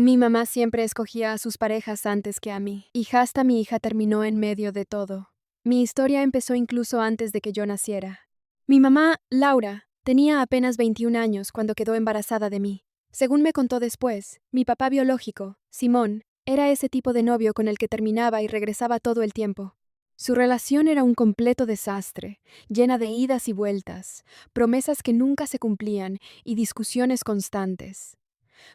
Mi mamá siempre escogía a sus parejas antes que a mí, y hasta mi hija terminó en medio de todo. Mi historia empezó incluso antes de que yo naciera. Mi mamá, Laura, tenía apenas 21 años cuando quedó embarazada de mí. Según me contó después, mi papá biológico, Simón, era ese tipo de novio con el que terminaba y regresaba todo el tiempo. Su relación era un completo desastre, llena de idas y vueltas, promesas que nunca se cumplían y discusiones constantes.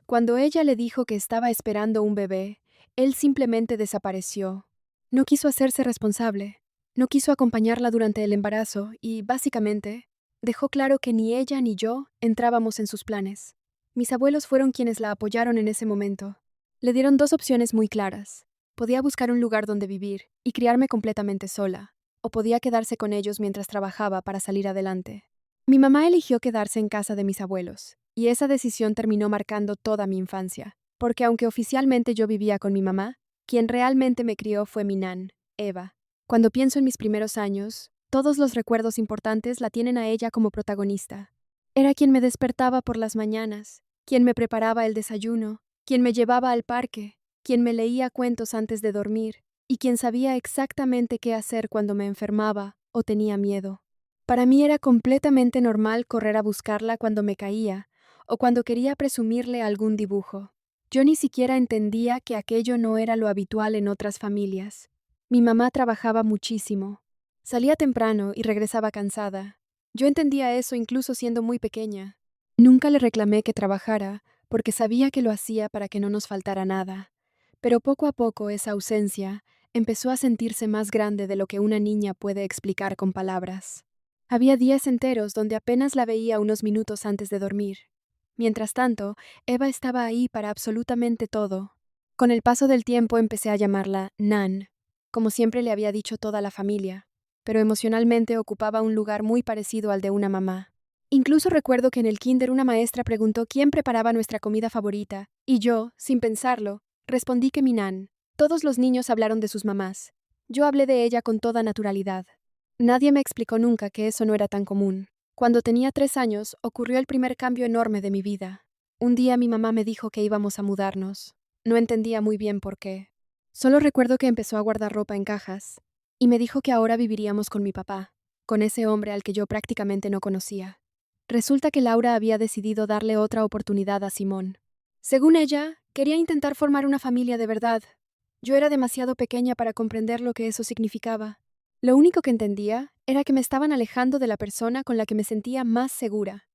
Cuando ella le dijo que estaba esperando un bebé, él simplemente desapareció. No quiso hacerse responsable, no quiso acompañarla durante el embarazo y, básicamente, dejó claro que ni ella ni yo entrábamos en sus planes. Mis abuelos fueron quienes la apoyaron en ese momento. Le dieron dos opciones muy claras. Podía buscar un lugar donde vivir y criarme completamente sola, o podía quedarse con ellos mientras trabajaba para salir adelante. Mi mamá eligió quedarse en casa de mis abuelos, y esa decisión terminó marcando toda mi infancia, porque aunque oficialmente yo vivía con mi mamá, quien realmente me crió fue mi nan, Eva. Cuando pienso en mis primeros años, todos los recuerdos importantes la tienen a ella como protagonista. Era quien me despertaba por las mañanas, quien me preparaba el desayuno, quien me llevaba al parque, quien me leía cuentos antes de dormir, y quien sabía exactamente qué hacer cuando me enfermaba o tenía miedo. Para mí era completamente normal correr a buscarla cuando me caía o cuando quería presumirle algún dibujo. Yo ni siquiera entendía que aquello no era lo habitual en otras familias. Mi mamá trabajaba muchísimo. Salía temprano y regresaba cansada. Yo entendía eso incluso siendo muy pequeña. Nunca le reclamé que trabajara, porque sabía que lo hacía para que no nos faltara nada. Pero poco a poco esa ausencia empezó a sentirse más grande de lo que una niña puede explicar con palabras. Había días enteros donde apenas la veía unos minutos antes de dormir. Mientras tanto, Eva estaba ahí para absolutamente todo. Con el paso del tiempo empecé a llamarla Nan, como siempre le había dicho toda la familia, pero emocionalmente ocupaba un lugar muy parecido al de una mamá. Incluso recuerdo que en el kinder una maestra preguntó quién preparaba nuestra comida favorita, y yo, sin pensarlo, respondí que mi Nan. Todos los niños hablaron de sus mamás. Yo hablé de ella con toda naturalidad. Nadie me explicó nunca que eso no era tan común. Cuando tenía 3 años, ocurrió el primer cambio enorme de mi vida. Un día mi mamá me dijo que íbamos a mudarnos. No entendía muy bien por qué. Solo recuerdo que empezó a guardar ropa en cajas y me dijo que ahora viviríamos con mi papá, con ese hombre al que yo prácticamente no conocía. Resulta que Laura había decidido darle otra oportunidad a Simón. Según ella, quería intentar formar una familia de verdad. Yo era demasiado pequeña para comprender lo que eso significaba. Lo único que entendía era que me estaban alejando de la persona con la que me sentía más segura.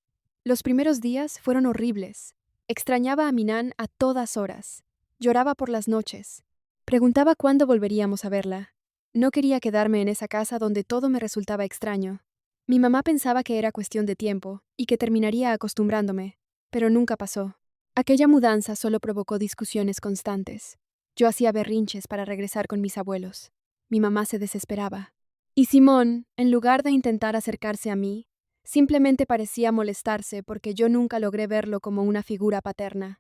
Los primeros días fueron horribles. Extrañaba a Minan a todas horas. Lloraba por las noches. Preguntaba cuándo volveríamos a verla. No quería quedarme en esa casa donde todo me resultaba extraño. Mi mamá pensaba que era cuestión de tiempo y que terminaría acostumbrándome, pero nunca pasó. Aquella mudanza solo provocó discusiones constantes. Yo hacía berrinches para regresar con mis abuelos. Mi mamá se desesperaba. Y Simón, en lugar de intentar acercarse a mí, simplemente parecía molestarse porque yo nunca logré verlo como una figura paterna.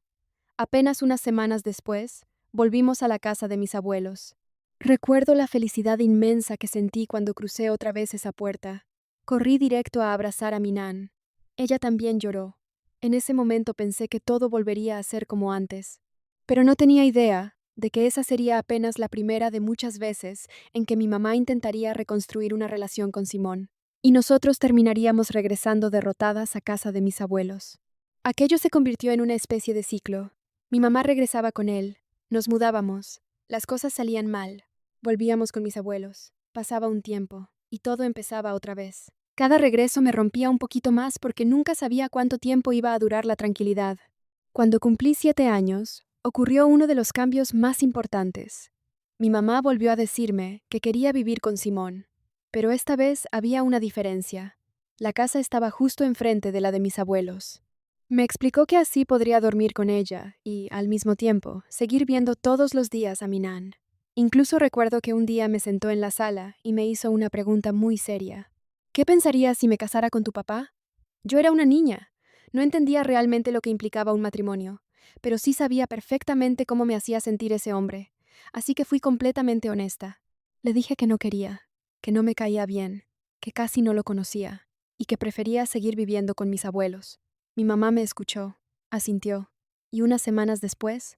Apenas unas semanas después, volvimos a la casa de mis abuelos. Recuerdo la felicidad inmensa que sentí cuando crucé otra vez esa puerta. Corrí directo a abrazar a mi nan. Ella también lloró. En ese momento pensé que todo volvería a ser como antes. Pero no tenía idea de que esa sería apenas la primera de muchas veces en que mi mamá intentaría reconstruir una relación con Simón, y nosotros terminaríamos regresando derrotadas a casa de mis abuelos. Aquello se convirtió en una especie de ciclo. Mi mamá regresaba con él, nos mudábamos, las cosas salían mal, volvíamos con mis abuelos, pasaba un tiempo, y todo empezaba otra vez. Cada regreso me rompía un poquito más porque nunca sabía cuánto tiempo iba a durar la tranquilidad. Cuando cumplí 7 años, ocurrió uno de los cambios más importantes. Mi mamá volvió a decirme que quería vivir con Simón, pero esta vez había una diferencia. La casa estaba justo enfrente de la de mis abuelos. Me explicó que así podría dormir con ella y, al mismo tiempo, seguir viendo todos los días a mi nan. Incluso recuerdo que un día me sentó en la sala y me hizo una pregunta muy seria. ¿Qué pensarías si me casara con tu papá? Yo era una niña. No entendía realmente lo que implicaba un matrimonio, pero sí sabía perfectamente cómo me hacía sentir ese hombre, así que fui completamente honesta. Le dije que no quería, que no me caía bien, que casi no lo conocía, y que prefería seguir viviendo con mis abuelos. Mi mamá me escuchó, asintió, y unas semanas después,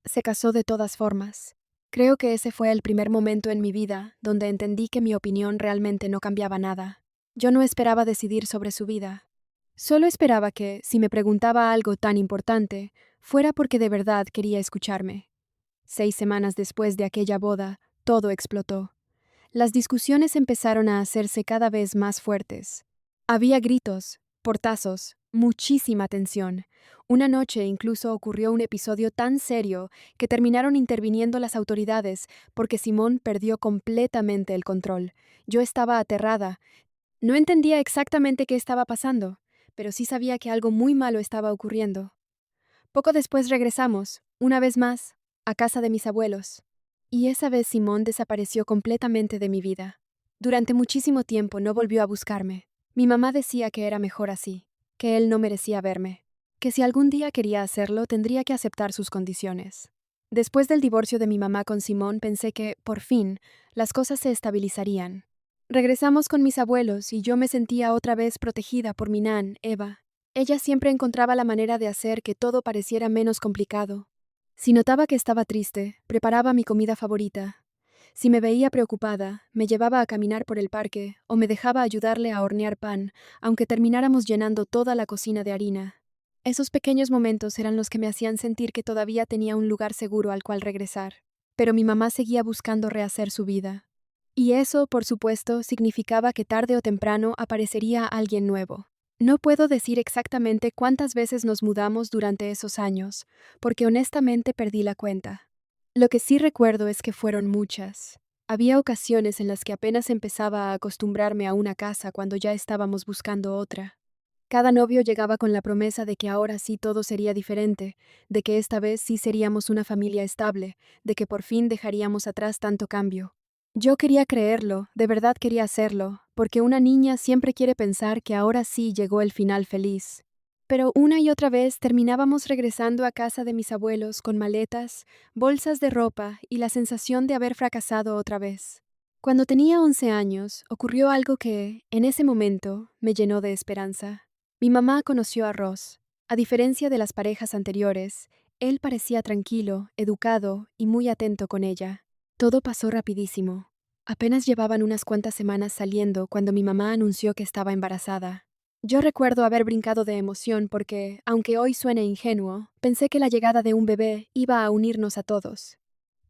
se casó de todas formas. Creo que ese fue el primer momento en mi vida donde entendí que mi opinión realmente no cambiaba nada. Yo no esperaba decidir sobre su vida. Solo esperaba que, si me preguntaba algo tan importante, fuera porque de verdad quería escucharme. 6 semanas después de aquella boda, todo explotó. Las discusiones empezaron a hacerse cada vez más fuertes. Había gritos, portazos, muchísima tensión. Una noche incluso ocurrió un episodio tan serio que terminaron interviniendo las autoridades porque Simón perdió completamente el control. Yo estaba aterrada. No entendía exactamente qué estaba pasando, pero sí sabía que algo muy malo estaba ocurriendo. Poco después regresamos, una vez más, a casa de mis abuelos. Y esa vez Simón desapareció completamente de mi vida. Durante muchísimo tiempo no volvió a buscarme. Mi mamá decía que era mejor así, que él no merecía verme, que si algún día quería hacerlo tendría que aceptar sus condiciones. Después del divorcio de mi mamá con Simón pensé que, por fin, las cosas se estabilizarían. Regresamos con mis abuelos y yo me sentía otra vez protegida por mi nan, Eva. Ella siempre encontraba la manera de hacer que todo pareciera menos complicado. Si notaba que estaba triste, preparaba mi comida favorita. Si me veía preocupada, me llevaba a caminar por el parque o me dejaba ayudarle a hornear pan, aunque termináramos llenando toda la cocina de harina. Esos pequeños momentos eran los que me hacían sentir que todavía tenía un lugar seguro al cual regresar. Pero mi mamá seguía buscando rehacer su vida. Y eso, por supuesto, significaba que tarde o temprano aparecería alguien nuevo. No puedo decir exactamente cuántas veces nos mudamos durante esos años, porque honestamente perdí la cuenta. Lo que sí recuerdo es que fueron muchas. Había ocasiones en las que apenas empezaba a acostumbrarme a una casa cuando ya estábamos buscando otra. Cada novio llegaba con la promesa de que ahora sí todo sería diferente, de que esta vez sí seríamos una familia estable, de que por fin dejaríamos atrás tanto cambio. Yo quería creerlo, de verdad quería hacerlo, porque una niña siempre quiere pensar que ahora sí llegó el final feliz. Pero una y otra vez terminábamos regresando a casa de mis abuelos con maletas, bolsas de ropa y la sensación de haber fracasado otra vez. Cuando tenía 11 años, ocurrió algo que, en ese momento, me llenó de esperanza. Mi mamá conoció a Ross. A diferencia de las parejas anteriores, él parecía tranquilo, educado y muy atento con ella. Todo pasó rapidísimo. Apenas llevaban unas cuantas semanas saliendo cuando mi mamá anunció que estaba embarazada. Yo recuerdo haber brincado de emoción porque, aunque hoy suene ingenuo, pensé que la llegada de un bebé iba a unirnos a todos.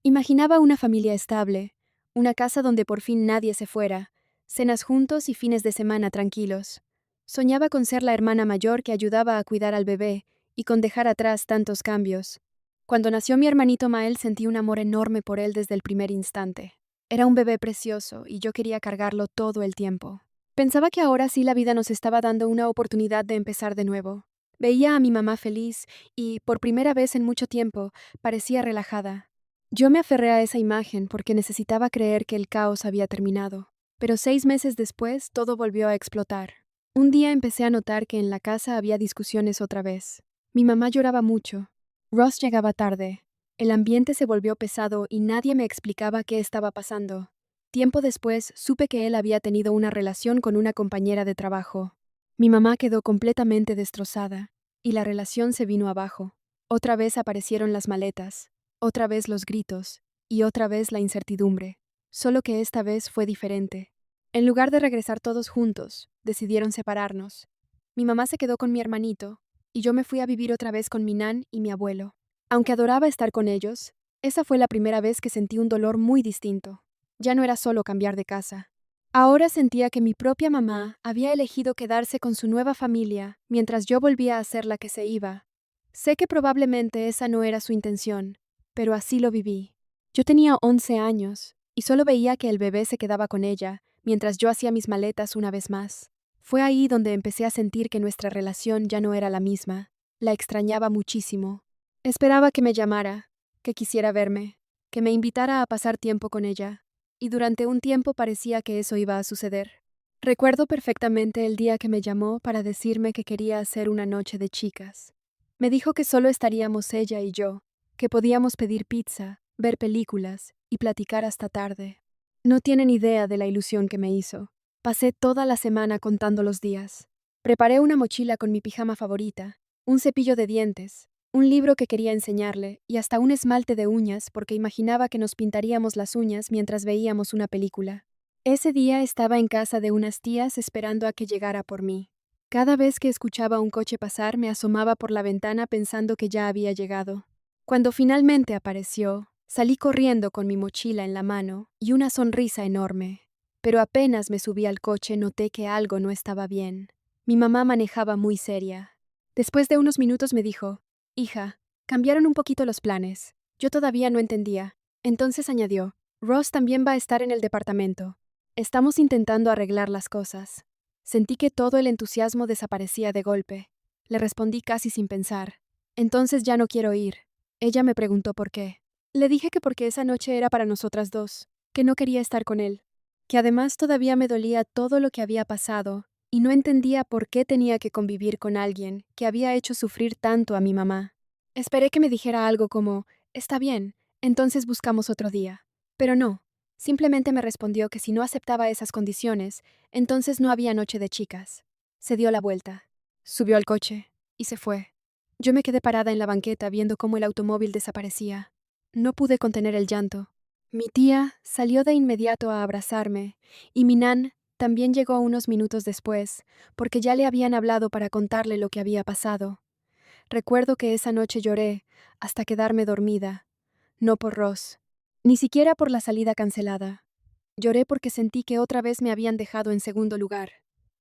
Imaginaba una familia estable, una casa donde por fin nadie se fuera, cenas juntos y fines de semana tranquilos. Soñaba con ser la hermana mayor que ayudaba a cuidar al bebé y con dejar atrás tantos cambios. Cuando nació mi hermanito Mael sentí un amor enorme por él desde el primer instante. Era un bebé precioso y yo quería cargarlo todo el tiempo. Pensaba que ahora sí la vida nos estaba dando una oportunidad de empezar de nuevo. Veía a mi mamá feliz y, por primera vez en mucho tiempo, parecía relajada. Yo me aferré a esa imagen porque necesitaba creer que el caos había terminado. Pero 6 meses después todo volvió a explotar. Un día empecé a notar que en la casa había discusiones otra vez. Mi mamá lloraba mucho. Ross llegaba tarde. El ambiente se volvió pesado y nadie me explicaba qué estaba pasando. Tiempo después supe que él había tenido una relación con una compañera de trabajo. Mi mamá quedó completamente destrozada y la relación se vino abajo. Otra vez aparecieron las maletas, otra vez los gritos y otra vez la incertidumbre. Solo que esta vez fue diferente. En lugar de regresar todos juntos, decidieron separarnos. Mi mamá se quedó con mi hermanito y yo me fui a vivir otra vez con mi nan y mi abuelo. Aunque adoraba estar con ellos, esa fue la primera vez que sentí un dolor muy distinto. Ya no era solo cambiar de casa. Ahora sentía que mi propia mamá había elegido quedarse con su nueva familia mientras yo volvía a ser la que se iba. Sé que probablemente esa no era su intención, pero así lo viví. Yo tenía 11 años y solo veía que el bebé se quedaba con ella mientras yo hacía mis maletas una vez más. Fue ahí donde empecé a sentir que nuestra relación ya no era la misma. La extrañaba muchísimo. Esperaba que me llamara, que quisiera verme, que me invitara a pasar tiempo con ella. Y durante un tiempo parecía que eso iba a suceder. Recuerdo perfectamente el día que me llamó para decirme que quería hacer una noche de chicas. Me dijo que solo estaríamos ella y yo, que podíamos pedir pizza, ver películas y platicar hasta tarde. No tienen idea de la ilusión que me hizo. Pasé toda la semana contando los días. Preparé una mochila con mi pijama favorita, un cepillo de dientes, un libro que quería enseñarle, y hasta un esmalte de uñas porque imaginaba que nos pintaríamos las uñas mientras veíamos una película. Ese día estaba en casa de unas tías esperando a que llegara por mí. Cada vez que escuchaba un coche pasar me asomaba por la ventana pensando que ya había llegado. Cuando finalmente apareció, salí corriendo con mi mochila en la mano y una sonrisa enorme. Pero apenas me subí al coche noté que algo no estaba bien. Mi mamá manejaba muy seria. Después de unos minutos me dijo: «Hija, cambiaron un poquito los planes». Yo todavía no entendía. Entonces añadió: «Ross también va a estar en el departamento. Estamos intentando arreglar las cosas». Sentí que todo el entusiasmo desaparecía de golpe. Le respondí casi sin pensar: «Entonces ya no quiero ir». Ella me preguntó por qué. Le dije que porque esa noche era para nosotras dos, que no quería estar con él, que además todavía me dolía todo lo que había pasado y no entendía por qué tenía que convivir con alguien que había hecho sufrir tanto a mi mamá. Esperé que me dijera algo como: «Está bien, entonces buscamos otro día». Pero no, simplemente me respondió que si no aceptaba esas condiciones, entonces no había noche de chicas. Se dio la vuelta, subió al coche y se fue. Yo me quedé parada en la banqueta viendo cómo el automóvil desaparecía. No pude contener el llanto. Mi tía salió de inmediato a abrazarme, y mi nan también llegó unos minutos después, porque ya le habían hablado para contarle lo que había pasado. Recuerdo que esa noche lloré hasta quedarme dormida, no por Ross, ni siquiera por la salida cancelada. Lloré porque sentí que otra vez me habían dejado en segundo lugar,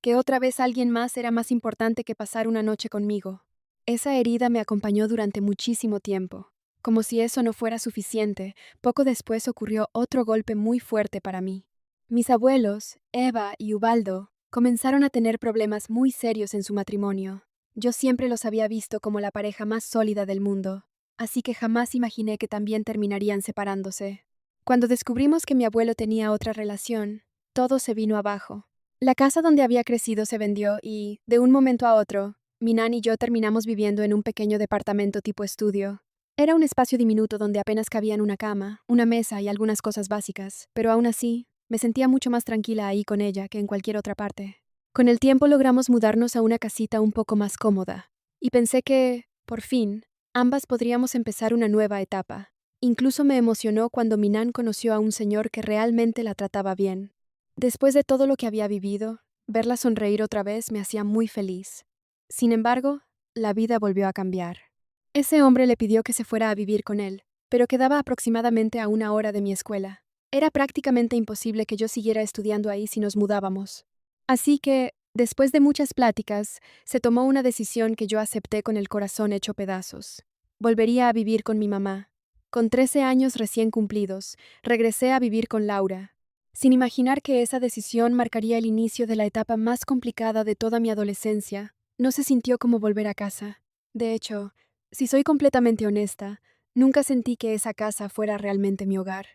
que otra vez alguien más era más importante que pasar una noche conmigo. Esa herida me acompañó durante muchísimo tiempo. Como si eso no fuera suficiente, poco después ocurrió otro golpe muy fuerte para mí. Mis abuelos, Eva y Ubaldo, comenzaron a tener problemas muy serios en su matrimonio. Yo siempre los había visto como la pareja más sólida del mundo, así que jamás imaginé que también terminarían separándose. Cuando descubrimos que mi abuelo tenía otra relación, todo se vino abajo. La casa donde había crecido se vendió y, de un momento a otro, mi nan y yo terminamos viviendo en un pequeño departamento tipo estudio. Era un espacio diminuto donde apenas cabían una cama, una mesa y algunas cosas básicas, pero aún así, me sentía mucho más tranquila ahí con ella que en cualquier otra parte. Con el tiempo logramos mudarnos a una casita un poco más cómoda, y pensé que, por fin, ambas podríamos empezar una nueva etapa. Incluso me emocionó cuando mi nan conoció a un señor que realmente la trataba bien. Después de todo lo que había vivido, verla sonreír otra vez me hacía muy feliz. Sin embargo, la vida volvió a cambiar. Ese hombre le pidió que se fuera a vivir con él, pero quedaba aproximadamente a 1 hora de mi escuela. Era prácticamente imposible que yo siguiera estudiando ahí si nos mudábamos. Así que, después de muchas pláticas, se tomó una decisión que yo acepté con el corazón hecho pedazos. Volvería a vivir con mi mamá. Con 13 años recién cumplidos, regresé a vivir con Laura, sin imaginar que esa decisión marcaría el inicio de la etapa más complicada de toda mi adolescencia. No se sintió como volver a casa. De hecho, si soy completamente honesta, nunca sentí que esa casa fuera realmente mi hogar.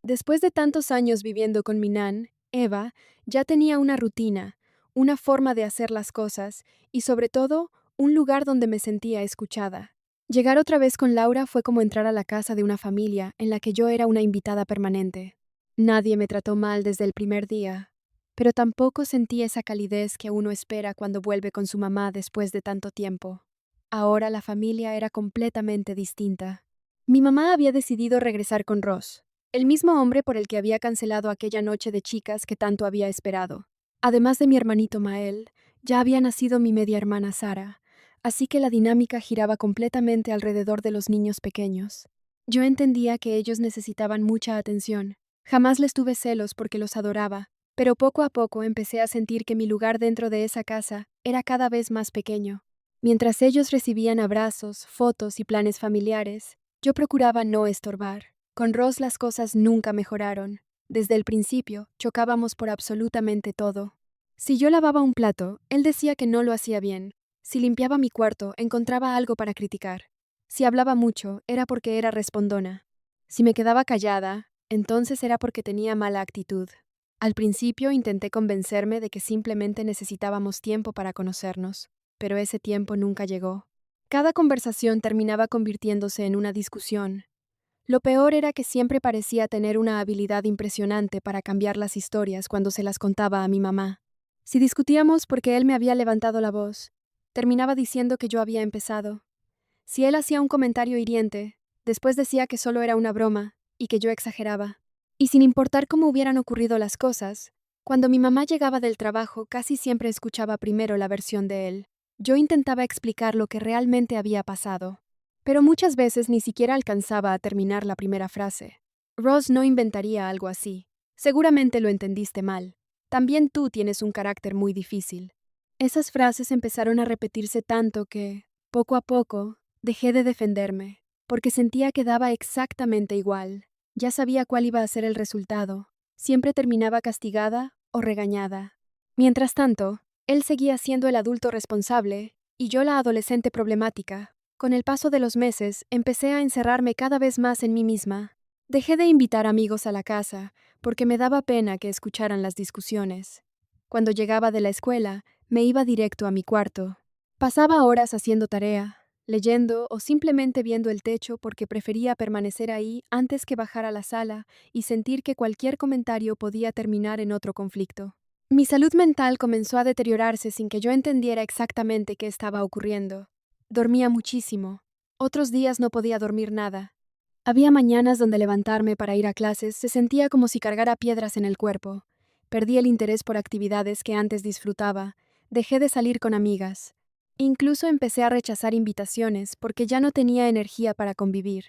Después de tantos años viviendo con mi nan, Eva, ya tenía una rutina, una forma de hacer las cosas y, sobre todo, un lugar donde me sentía escuchada. Llegar otra vez con Laura fue como entrar a la casa de una familia en la que yo era una invitada permanente. Nadie me trató mal desde el primer día, pero tampoco sentí esa calidez que uno espera cuando vuelve con su mamá después de tanto tiempo. Ahora la familia era completamente distinta. Mi mamá había decidido regresar con Ross, el mismo hombre por el que había cancelado aquella noche de chicas que tanto había esperado. Además de mi hermanito Mael, ya había nacido mi media hermana Sara, así que la dinámica giraba completamente alrededor de los niños pequeños. Yo entendía que ellos necesitaban mucha atención. Jamás les tuve celos porque los adoraba, pero poco a poco empecé a sentir que mi lugar dentro de esa casa era cada vez más pequeño. Mientras ellos recibían abrazos, fotos y planes familiares, yo procuraba no estorbar. Con Ross las cosas nunca mejoraron. Desde el principio, chocábamos por absolutamente todo. Si yo lavaba un plato, él decía que no lo hacía bien. Si limpiaba mi cuarto, encontraba algo para criticar. Si hablaba mucho, era porque era respondona. Si me quedaba callada, entonces era porque tenía mala actitud. Al principio intenté convencerme de que simplemente necesitábamos tiempo para conocernos, pero ese tiempo nunca llegó. Cada conversación terminaba convirtiéndose en una discusión. Lo peor era que siempre parecía tener una habilidad impresionante para cambiar las historias cuando se las contaba a mi mamá. Si discutíamos porque él me había levantado la voz, terminaba diciendo que yo había empezado. Si él hacía un comentario hiriente, después decía que solo era una broma y que yo exageraba. Y sin importar cómo hubieran ocurrido las cosas, cuando mi mamá llegaba del trabajo casi siempre escuchaba primero la versión de él. Yo intentaba explicar lo que realmente había pasado, pero muchas veces ni siquiera alcanzaba a terminar la primera frase. Ross no inventaría algo así. Seguramente lo entendiste mal. También tú tienes un carácter muy difícil. Esas frases empezaron a repetirse tanto que, poco a poco, dejé de defenderme, porque sentía que daba exactamente igual. Ya sabía cuál iba a ser el resultado. Siempre terminaba castigada o regañada. Mientras tanto, él seguía siendo el adulto responsable y yo la adolescente problemática. Con el paso de los meses, empecé a encerrarme cada vez más en mí misma. Dejé de invitar amigos a la casa, porque me daba pena que escucharan las discusiones. Cuando llegaba de la escuela, me iba directo a mi cuarto. Pasaba horas haciendo tarea, leyendo o simplemente viendo el techo porque prefería permanecer ahí antes que bajar a la sala y sentir que cualquier comentario podía terminar en otro conflicto. Mi salud mental comenzó a deteriorarse sin que yo entendiera exactamente qué estaba ocurriendo. Dormía muchísimo. Otros días no podía dormir nada. Había mañanas donde levantarme para ir a clases se sentía como si cargara piedras en el cuerpo. Perdí el interés por actividades que antes disfrutaba. Dejé de salir con amigas. Incluso empecé a rechazar invitaciones porque ya no tenía energía para convivir.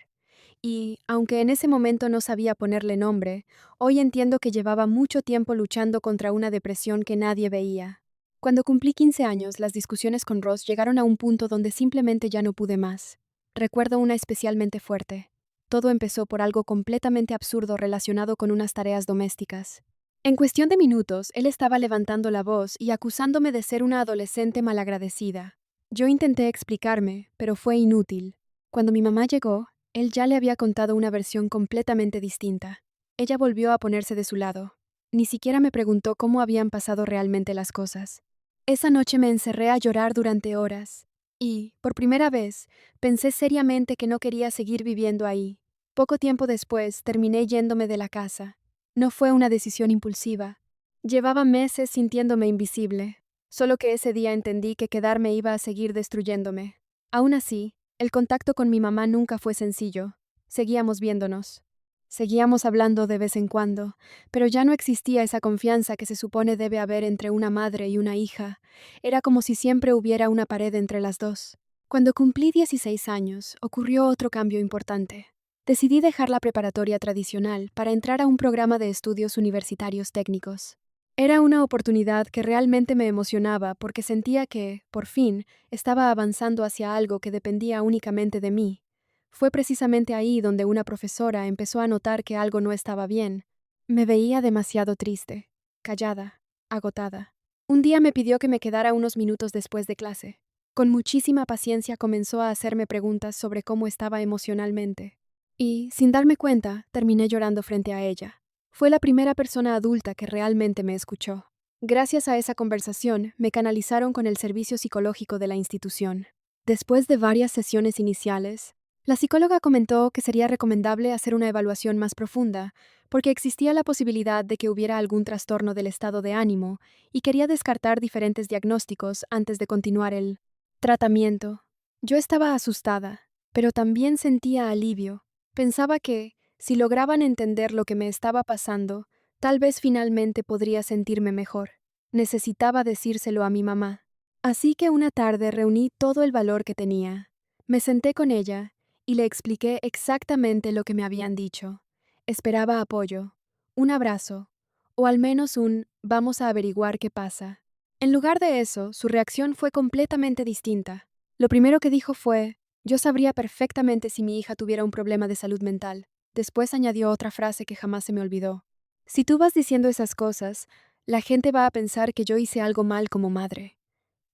Y, aunque en ese momento no sabía ponerle nombre, hoy entiendo que llevaba mucho tiempo luchando contra una depresión que nadie veía. Cuando cumplí 15 años, las discusiones con Ross llegaron a un punto donde simplemente ya no pude más. Recuerdo una especialmente fuerte. Todo empezó por algo completamente absurdo relacionado con unas tareas domésticas. En cuestión de minutos, él estaba levantando la voz y acusándome de ser una adolescente malagradecida. Yo intenté explicarme, pero fue inútil. Cuando mi mamá llegó, él ya le había contado una versión completamente distinta. Ella volvió a ponerse de su lado. Ni siquiera me preguntó cómo habían pasado realmente las cosas. Esa noche me encerré a llorar durante horas. Y, por primera vez, pensé seriamente que no quería seguir viviendo ahí. Poco tiempo después, terminé yéndome de la casa. No fue una decisión impulsiva. Llevaba meses sintiéndome invisible. Solo que ese día entendí que quedarme iba a seguir destruyéndome. Aún así, el contacto con mi mamá nunca fue sencillo. Seguíamos viéndonos. Seguíamos hablando de vez en cuando, pero ya no existía esa confianza que se supone debe haber entre una madre y una hija. Era como si siempre hubiera una pared entre las dos. Cuando cumplí 16 años, ocurrió otro cambio importante. Decidí dejar la preparatoria tradicional para entrar a un programa de estudios universitarios técnicos. Era una oportunidad que realmente me emocionaba porque sentía que, por fin, estaba avanzando hacia algo que dependía únicamente de mí. Fue precisamente ahí donde una profesora empezó a notar que algo no estaba bien. Me veía demasiado triste, callada, agotada. Un día me pidió que me quedara unos minutos después de clase. Con muchísima paciencia comenzó a hacerme preguntas sobre cómo estaba emocionalmente. Y, sin darme cuenta, terminé llorando frente a ella. Fue la primera persona adulta que realmente me escuchó. Gracias a esa conversación, me canalizaron con el servicio psicológico de la institución. Después de varias sesiones iniciales, la psicóloga comentó que sería recomendable hacer una evaluación más profunda, porque existía la posibilidad de que hubiera algún trastorno del estado de ánimo y quería descartar diferentes diagnósticos antes de continuar el tratamiento. Yo estaba asustada, pero también sentía alivio. Pensaba que, si lograban entender lo que me estaba pasando, tal vez finalmente podría sentirme mejor. Necesitaba decírselo a mi mamá. Así que una tarde reuní todo el valor que tenía. Me senté con ella y le expliqué exactamente lo que me habían dicho. Esperaba apoyo, un abrazo, o al menos un vamos a averiguar qué pasa. En lugar de eso, su reacción fue completamente distinta. Lo primero que dijo fue, yo sabría perfectamente si mi hija tuviera un problema de salud mental. Después añadió otra frase que jamás se me olvidó. Si tú vas diciendo esas cosas, la gente va a pensar que yo hice algo mal como madre.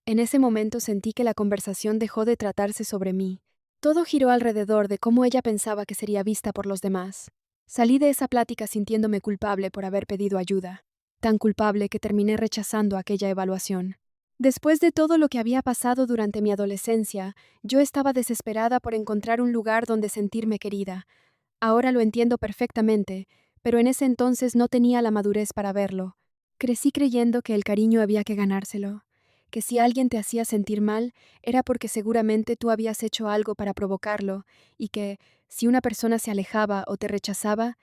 En ese momento sentí que la conversación dejó de tratarse sobre mí. Todo giró alrededor de cómo ella pensaba que sería vista por los demás. Salí de esa plática sintiéndome culpable por haber pedido ayuda, tan culpable que terminé rechazando aquella evaluación. Después de todo lo que había pasado durante mi adolescencia, yo estaba desesperada por encontrar un lugar donde sentirme querida. Ahora lo entiendo perfectamente, pero en ese entonces no tenía la madurez para verlo. Crecí creyendo que el cariño había que ganárselo, que si alguien te hacía sentir mal, era porque seguramente tú habías hecho algo para provocarlo, y que, si una persona se alejaba o te rechazaba,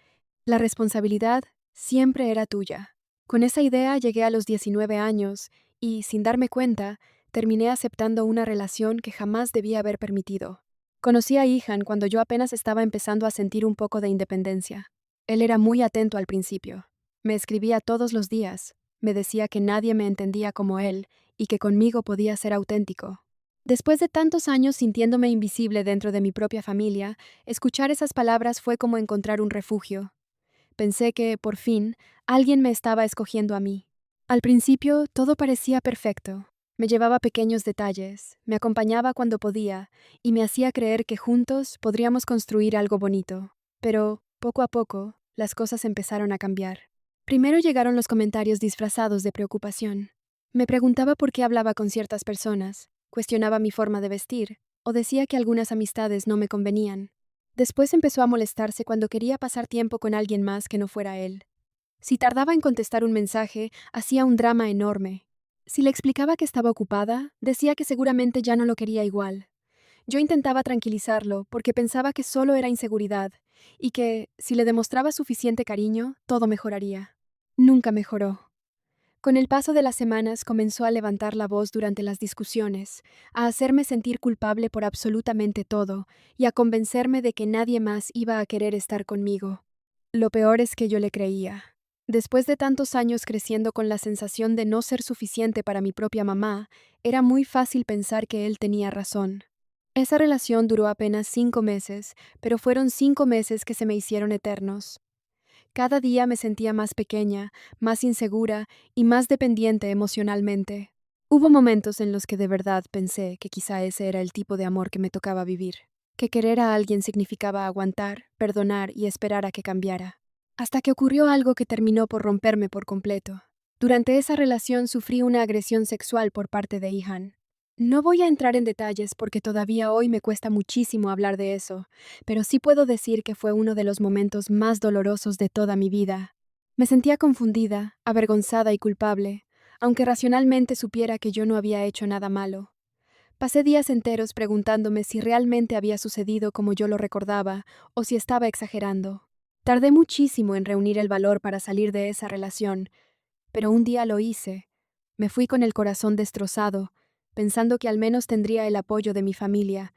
la responsabilidad siempre era tuya. Con esa idea llegué a los 19 años y, sin darme cuenta, terminé aceptando una relación que jamás debía haber permitido. Conocí a Ihan cuando yo apenas estaba empezando a sentir un poco de independencia. Él era muy atento al principio. Me escribía todos los días. Me decía que nadie me entendía como él y que conmigo podía ser auténtico. Después de tantos años sintiéndome invisible dentro de mi propia familia, escuchar esas palabras fue como encontrar un refugio. Pensé que, por fin, alguien me estaba escogiendo a mí. Al principio, todo parecía perfecto. Me llevaba pequeños detalles, me acompañaba cuando podía y me hacía creer que juntos podríamos construir algo bonito. Pero, poco a poco, las cosas empezaron a cambiar. Primero llegaron los comentarios disfrazados de preocupación. Me preguntaba por qué hablaba con ciertas personas, cuestionaba mi forma de vestir, o decía que algunas amistades no me convenían. Después empezó a molestarse cuando quería pasar tiempo con alguien más que no fuera él. Si tardaba en contestar un mensaje, hacía un drama enorme. Si le explicaba que estaba ocupada, decía que seguramente ya no lo quería igual. Yo intentaba tranquilizarlo porque pensaba que solo era inseguridad y que, si le demostraba suficiente cariño, todo mejoraría. Nunca mejoró. Con el paso de las semanas comenzó a levantar la voz durante las discusiones, a hacerme sentir culpable por absolutamente todo y a convencerme de que nadie más iba a querer estar conmigo. Lo peor es que yo le creía. Después de tantos años creciendo con la sensación de no ser suficiente para mi propia mamá, era muy fácil pensar que él tenía razón. Esa relación duró apenas 5 meses, pero fueron 5 meses que se me hicieron eternos. Cada día me sentía más pequeña, más insegura y más dependiente emocionalmente. Hubo momentos en los que de verdad pensé que quizá ese era el tipo de amor que me tocaba vivir, que querer a alguien significaba aguantar, perdonar y esperar a que cambiara. Hasta que ocurrió algo que terminó por romperme por completo. Durante esa relación sufrí una agresión sexual por parte de Ihan. No voy a entrar en detalles porque todavía hoy me cuesta muchísimo hablar de eso, pero sí puedo decir que fue uno de los momentos más dolorosos de toda mi vida. Me sentía confundida, avergonzada y culpable, aunque racionalmente supiera que yo no había hecho nada malo. Pasé días enteros preguntándome si realmente había sucedido como yo lo recordaba o si estaba exagerando. Tardé muchísimo en reunir el valor para salir de esa relación, pero un día lo hice. Me fui con el corazón destrozado, pensando que al menos tendría el apoyo de mi familia,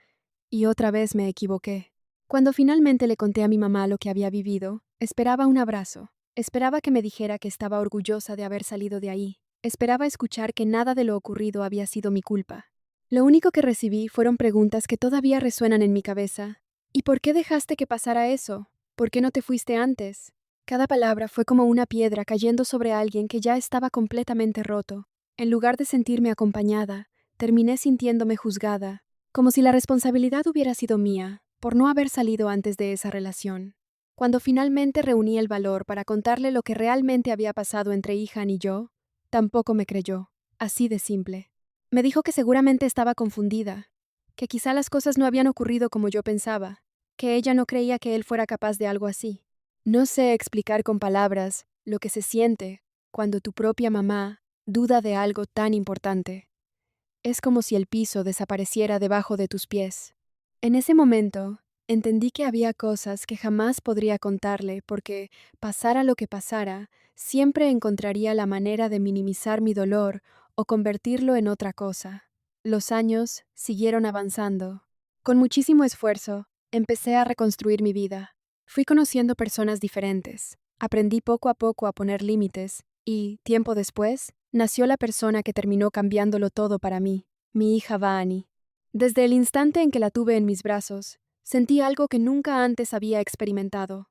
y otra vez me equivoqué. Cuando finalmente le conté a mi mamá lo que había vivido, esperaba un abrazo, esperaba que me dijera que estaba orgullosa de haber salido de ahí, esperaba escuchar que nada de lo ocurrido había sido mi culpa. Lo único que recibí fueron preguntas que todavía resuenan en mi cabeza. ¿Y por qué dejaste que pasara eso? ¿Por qué no te fuiste antes? Cada palabra fue como una piedra cayendo sobre alguien que ya estaba completamente roto. En lugar de sentirme acompañada, terminé sintiéndome juzgada, como si la responsabilidad hubiera sido mía, por no haber salido antes de esa relación. Cuando finalmente reuní el valor para contarle lo que realmente había pasado entre Ihan y yo, tampoco me creyó, así de simple. Me dijo que seguramente estaba confundida, que quizá las cosas no habían ocurrido como yo pensaba, que ella no creía que él fuera capaz de algo así. No sé explicar con palabras lo que se siente cuando tu propia mamá duda de algo tan importante. Es como si el piso desapareciera debajo de tus pies. En ese momento, entendí que había cosas que jamás podría contarle porque, pasara lo que pasara, siempre encontraría la manera de minimizar mi dolor o convertirlo en otra cosa. Los años siguieron avanzando. Con muchísimo esfuerzo, empecé a reconstruir mi vida. Fui conociendo personas diferentes. Aprendí poco a poco a poner límites y, tiempo después, nació la persona que terminó cambiándolo todo para mí, mi hija Vaani. Desde el instante en que la tuve en mis brazos, sentí algo que nunca antes había experimentado.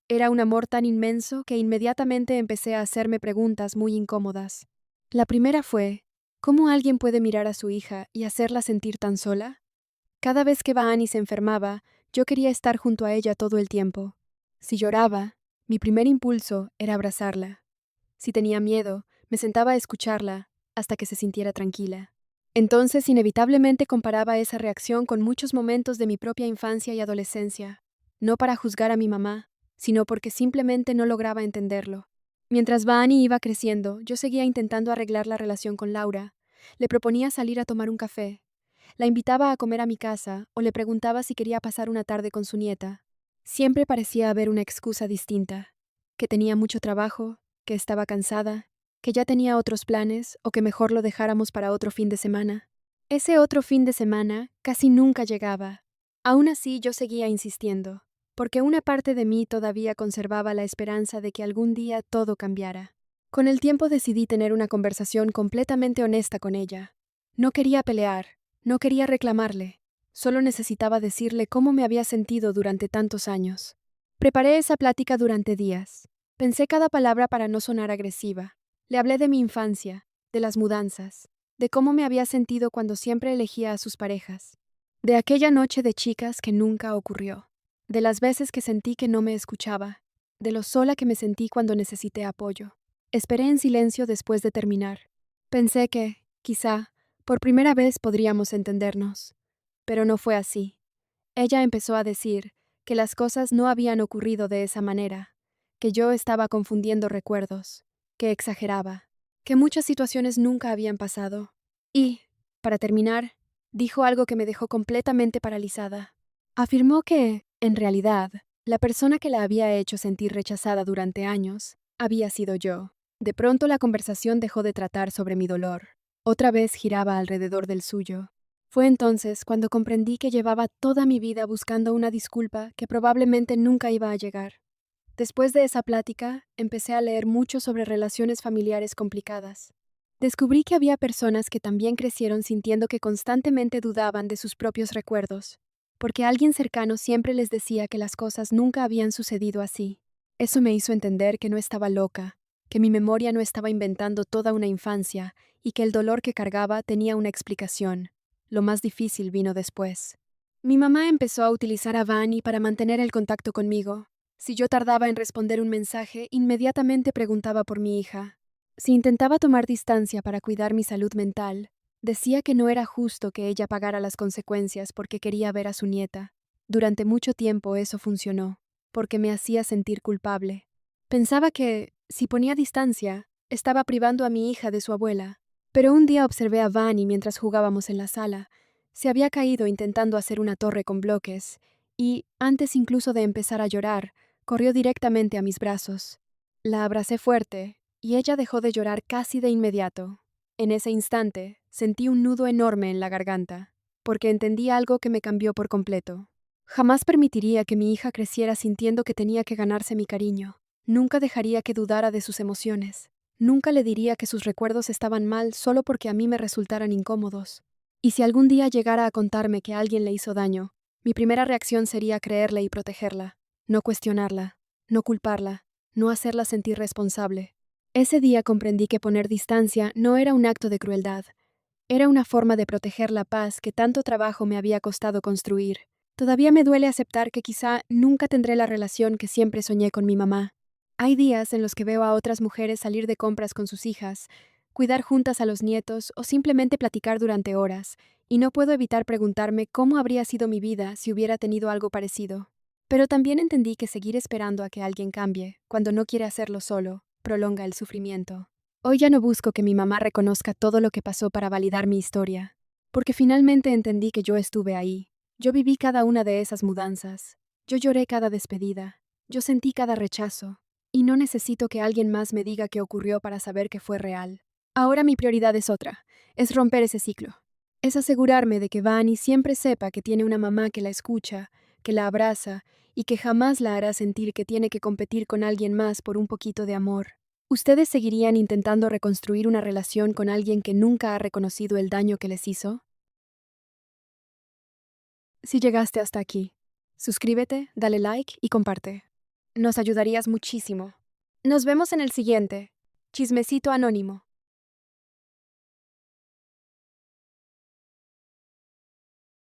Era un amor tan inmenso que inmediatamente empecé a hacerme preguntas muy incómodas. La primera fue, ¿cómo alguien puede mirar a su hija y hacerla sentir tan sola? Cada vez que Vaani se enfermaba, yo quería estar junto a ella todo el tiempo. Si lloraba, mi primer impulso era abrazarla. Si tenía miedo, me sentaba a escucharla hasta que se sintiera tranquila. Entonces, inevitablemente comparaba esa reacción con muchos momentos de mi propia infancia y adolescencia, no para juzgar a mi mamá, sino porque simplemente no lograba entenderlo. Mientras Vaani iba creciendo, yo seguía intentando arreglar la relación con Laura. Le proponía salir a tomar un café. La invitaba a comer a mi casa o le preguntaba si quería pasar una tarde con su nieta. Siempre parecía haber una excusa distinta, que tenía mucho trabajo, que estaba cansada, que ya tenía otros planes o que mejor lo dejáramos para otro fin de semana. Ese otro fin de semana casi nunca llegaba. Aún así yo seguía insistiendo, porque una parte de mí todavía conservaba la esperanza de que algún día todo cambiara. Con el tiempo decidí tener una conversación completamente honesta con ella. No quería pelear, no quería reclamarle, solo necesitaba decirle cómo me había sentido durante tantos años. Preparé esa plática durante días. Pensé cada palabra para no sonar agresiva. Le hablé de mi infancia, de las mudanzas, de cómo me había sentido cuando siempre elegía a sus parejas, de aquella noche de chicas que nunca ocurrió, de las veces que sentí que no me escuchaba, de lo sola que me sentí cuando necesité apoyo. Esperé en silencio después de terminar. Pensé que, quizá, por primera vez podríamos entendernos. Pero no fue así. Ella empezó a decir que las cosas no habían ocurrido de esa manera, que yo estaba confundiendo recuerdos, que exageraba, que muchas situaciones nunca habían pasado. Y, para terminar, dijo algo que me dejó completamente paralizada. Afirmó que, en realidad, la persona que la había hecho sentir rechazada durante años había sido yo. De pronto la conversación dejó de tratar sobre mi dolor. Otra vez giraba alrededor del suyo. Fue entonces cuando comprendí que llevaba toda mi vida buscando una disculpa que probablemente nunca iba a llegar. Después de esa plática, empecé a leer mucho sobre relaciones familiares complicadas. Descubrí que había personas que también crecieron sintiendo que constantemente dudaban de sus propios recuerdos, porque alguien cercano siempre les decía que las cosas nunca habían sucedido así. Eso me hizo entender que no estaba loca, que mi memoria no estaba inventando toda una infancia y que el dolor que cargaba tenía una explicación. Lo más difícil vino después. Mi mamá empezó a utilizar a Vani para mantener el contacto conmigo. Si yo tardaba en responder un mensaje, inmediatamente preguntaba por mi hija. Si intentaba tomar distancia para cuidar mi salud mental, decía que no era justo que ella pagara las consecuencias porque quería ver a su nieta. Durante mucho tiempo eso funcionó, porque me hacía sentir culpable. Pensaba que, si ponía distancia, estaba privando a mi hija de su abuela. Pero un día observé a Vani mientras jugábamos en la sala. Se había caído intentando hacer una torre con bloques, y, antes incluso de empezar a llorar, corrió directamente a mis brazos. La abracé fuerte, y ella dejó de llorar casi de inmediato. En ese instante, sentí un nudo enorme en la garganta, porque entendí algo que me cambió por completo. Jamás permitiría que mi hija creciera sintiendo que tenía que ganarse mi cariño. Nunca dejaría que dudara de sus emociones. Nunca le diría que sus recuerdos estaban mal solo porque a mí me resultaran incómodos. Y si algún día llegara a contarme que alguien le hizo daño, mi primera reacción sería creerle y protegerla, no cuestionarla, no culparla, no hacerla sentir responsable. Ese día comprendí que poner distancia no era un acto de crueldad, era una forma de proteger la paz que tanto trabajo me había costado construir. Todavía me duele aceptar que quizá nunca tendré la relación que siempre soñé con mi mamá. Hay días en los que veo a otras mujeres salir de compras con sus hijas, cuidar juntas a los nietos o simplemente platicar durante horas, y no puedo evitar preguntarme cómo habría sido mi vida si hubiera tenido algo parecido. Pero también entendí que seguir esperando a que alguien cambie, cuando no quiere hacerlo solo, prolonga el sufrimiento. Hoy ya no busco que mi mamá reconozca todo lo que pasó para validar mi historia, porque finalmente entendí que yo estuve ahí. Yo viví cada una de esas mudanzas. Yo lloré cada despedida. Yo sentí cada rechazo. Y no necesito que alguien más me diga qué ocurrió para saber que fue real. Ahora mi prioridad es otra, es romper ese ciclo. Es asegurarme de que Vani siempre sepa que tiene una mamá que la escucha, que la abraza y que jamás la hará sentir que tiene que competir con alguien más por un poquito de amor. ¿Ustedes seguirían intentando reconstruir una relación con alguien que nunca ha reconocido el daño que les hizo? Si llegaste hasta aquí, suscríbete, dale like y comparte. Nos ayudarías muchísimo. Nos vemos en el siguiente. Chismecito Anónimo.